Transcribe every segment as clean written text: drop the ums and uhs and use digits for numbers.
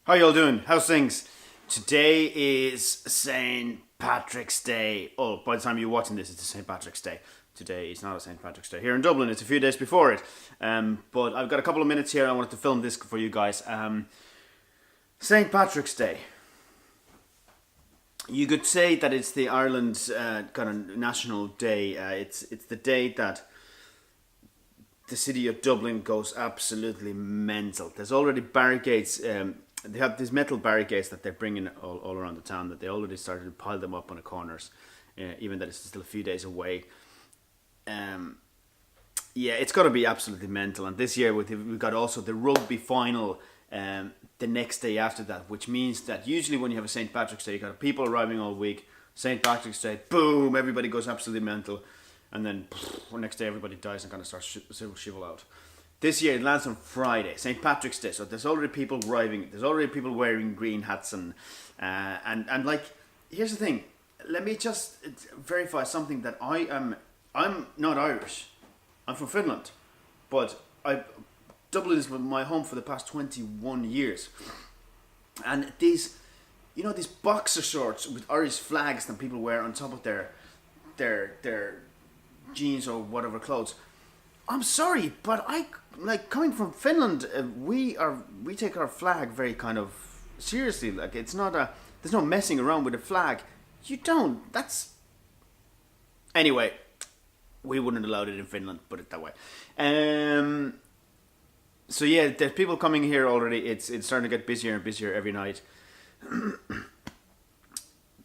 How y'all doing? How's things? Today is St. Patrick's Day. Oh, by the time you're watching this, it's St. Patrick's Day. Today is not a St. Patrick's Day. Here in Dublin, it's a few days before it. But I've got a couple of minutes here. I wanted to film this for you guys. St. Patrick's Day. You could say that it's the Ireland's kind of national day. It's the day that the city of Dublin goes absolutely mental. There's already barricades. They have these metal barricades that they're bringing all around the town. That they already started to pile them up on the corners, even that it's still a few days away. Um, yeah, it's got to be absolutely mental. And this year we've got also the rugby final the next day after that, which means that usually when you have a St. Patrick's Day, you got people arriving all week. St. Patrick's Day, boom, everybody goes absolutely mental, and then next day everybody dies and kind of starts shivel out. This year it lands on Friday, St. Patrick's Day. So there's already people arriving. There's already people wearing green hats and like, here's the thing. Let me just verify something that I'm not Irish. I'm from Finland, but Dublin is my home for the past 21 years, and these boxer shorts with Irish flags that people wear on top of their jeans or whatever clothes. I'm sorry, but I like coming from Finland. We take our flag very kind of seriously. Like, it's not a there's no messing around with a flag. You don't. That's anyway. We wouldn't allow it in Finland. Put it that way. So yeah, there's people coming here already. It's starting to get busier and busier every night.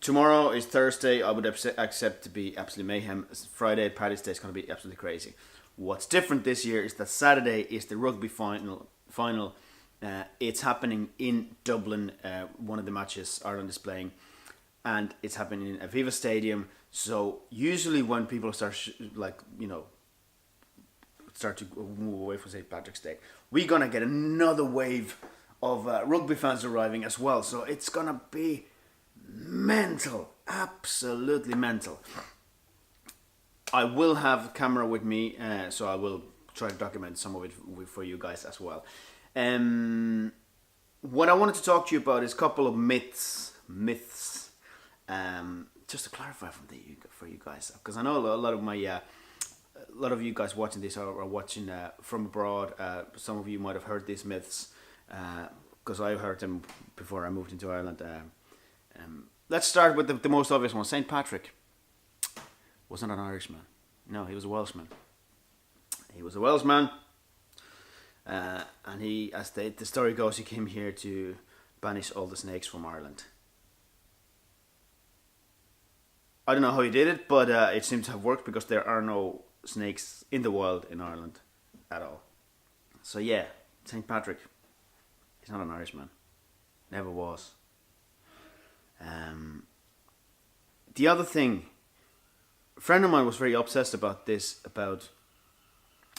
Tomorrow is Thursday. I would accept to be absolutely mayhem. Friday, Paddy's Day is going to be absolutely crazy. What's different this year is that Saturday is the rugby final. It's happening in Dublin. One of the matches Ireland is playing, and it's happening in Aviva Stadium. So usually when people start start to move away from St. Patrick's Day, we're gonna get another wave of rugby fans arriving as well. So it's gonna be mental, absolutely mental. I will have a camera with me, so I will try to document some of it for you guys as well. What I wanted to talk to you about is a couple of myths, just to clarify for you guys, because I know a lot of you guys watching this are watching from abroad. Some of you might have heard these myths, because I heard them before I moved into Ireland. Let's start with the most obvious one. St. Patrick wasn't an Irishman. No, he was a Welshman. He was a Welshman, and he, as the story goes, he came here to banish all the snakes from Ireland. I don't know how he did it, but it seems to have worked, because there are no snakes in the wild in Ireland at all. So yeah, St. Patrick, he's not an Irishman. Never was. The other thing, a friend of mine was very obsessed about this, about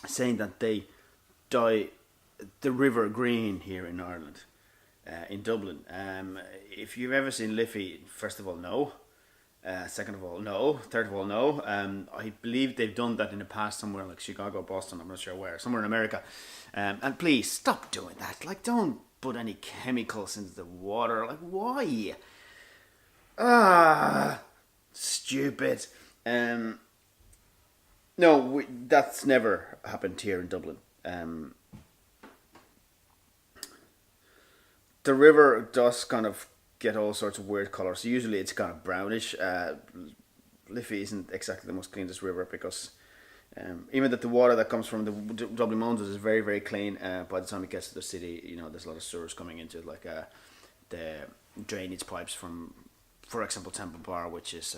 saying that they dye the river green here in Ireland, in Dublin. If you've ever seen Liffey, first of all, no. Second of all, no. Third of all, no. I believe they've done that in the past somewhere like Chicago, Boston, I'm not sure where, somewhere in America. And please, stop doing that. Like, don't put any chemicals into the water. Like, why? Stupid. No, that's never happened here in Dublin. The river does kind of get all sorts of weird colours. Usually it's kind of brownish. Liffey isn't exactly the most cleanest river, because even that the water that comes from the Dublin Mountains is very, very clean. By the time it gets to the city, there's a lot of sewers coming into it, like the drainage pipes from, for example, Temple Bar, which is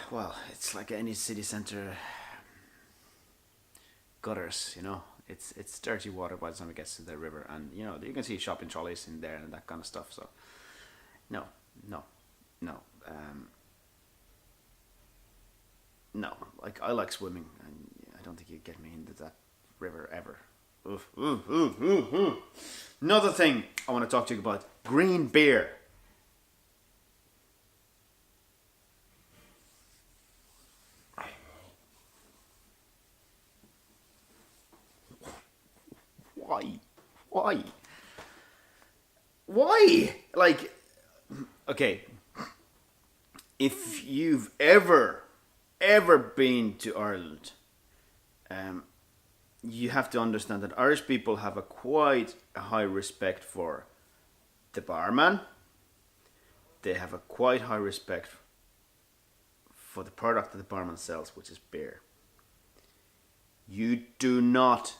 well, it's like any city centre gutters. It's dirty water by the time it gets to the river, and you can see shopping trolleys in there and that kind of stuff. So no, no. Like, I like swimming, and I don't think you get me into that river ever. Oof, oof, oof, oof, oof. Another thing I want to talk to you about: green beer. Why? Why? Like, okay, if you've ever been to Ireland, you have to understand that Irish people have a quite a high respect for the barman. They have a quite high respect for the product that the barman sells, which is beer. You do not,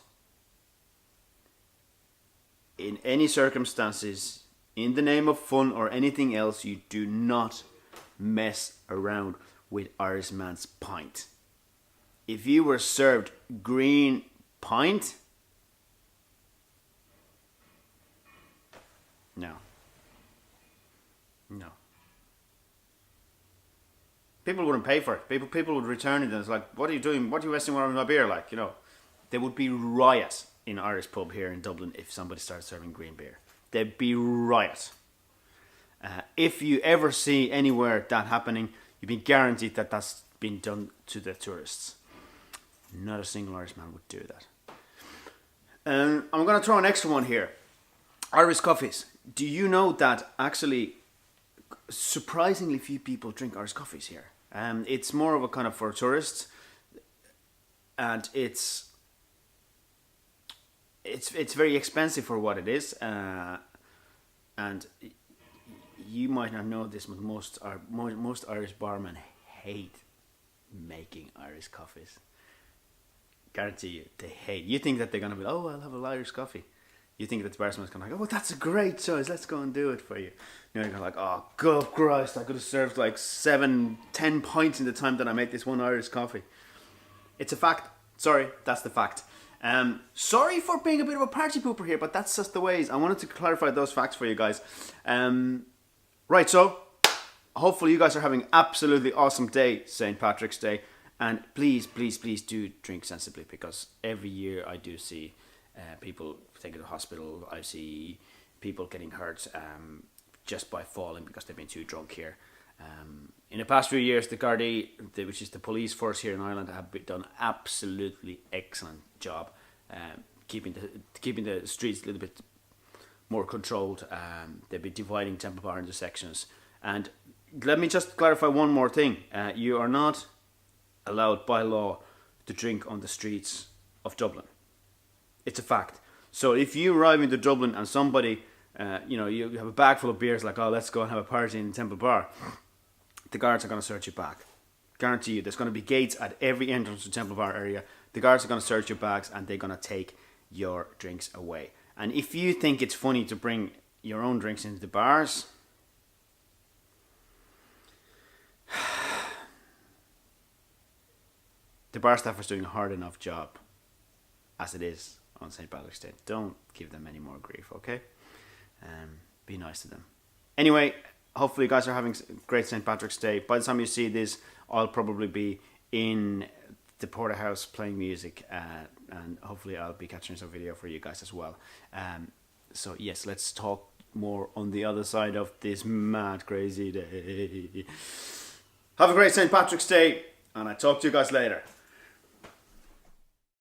in any circumstances, in the name of fun or anything else, you do not mess around with Irishman's pint. If you were served green pint, no. People wouldn't pay for it. People would return it and it's like, what are you doing? What are you wasting on my beer? Like, there would be riot in Irish pub here in Dublin if somebody started serving green beer. There'd be riot. If you ever see anywhere that happening, you'd be guaranteed that that's been done to the tourists. Not a single Irishman would do that. I'm going to throw an extra one here. Irish coffees. Do you know that actually surprisingly few people drink Irish coffees here? It's more of a kind of for tourists, and it's very expensive for what it is, and you might not know this, but most Irish barmen hate making Irish coffees. Guarantee you, they hate. You think that they're gonna be, oh, I'll have a Irish coffee. You think that the barman's gonna like, oh, that's a great choice. Let's go and do it for you. You're gonna like, oh, God, Christ, I could have served like 7-10 pints in the time that I make this one Irish coffee. It's a fact. Sorry, that's the fact. Sorry for being a bit of a party pooper here, but that's just the ways. I wanted to clarify those facts for you guys. Right, so hopefully you guys are having absolutely awesome day, St. Patrick's Day. And please, please, please do drink sensibly, because every year I do see people taken to the hospital. I see people getting hurt just by falling because they've been too drunk here. In the past few years, the Gardaí, which is the police force here in Ireland, have done absolutely excellent job keeping the streets a little bit more controlled. They've been dividing Temple Bar into sections. And let me just clarify one more thing. You are not allowed by law to drink on the streets of Dublin. It's a fact. So if you arrive into Dublin and somebody, you have a bag full of beers, like, oh, let's go and have a party in Temple Bar, the guards are going to search you back. Guarantee you, there's going to be gates at every entrance to Temple Bar area. The guards are going to search your bags and they're going to take your drinks away. And if you think it's funny to bring your own drinks into the bars, the bar staff is doing a hard enough job as it is on St. Patrick's Day. Don't give them any more grief, okay? Be nice to them. Anyway, hopefully you guys are having a great St. Patrick's Day. By the time you see this, I'll probably be in the porterhouse playing music, and hopefully I'll be catching some video for you guys as well. So yes, let's talk more on the other side of this mad, crazy day. Have a great St. Patrick's Day, and I'll talk to you guys later.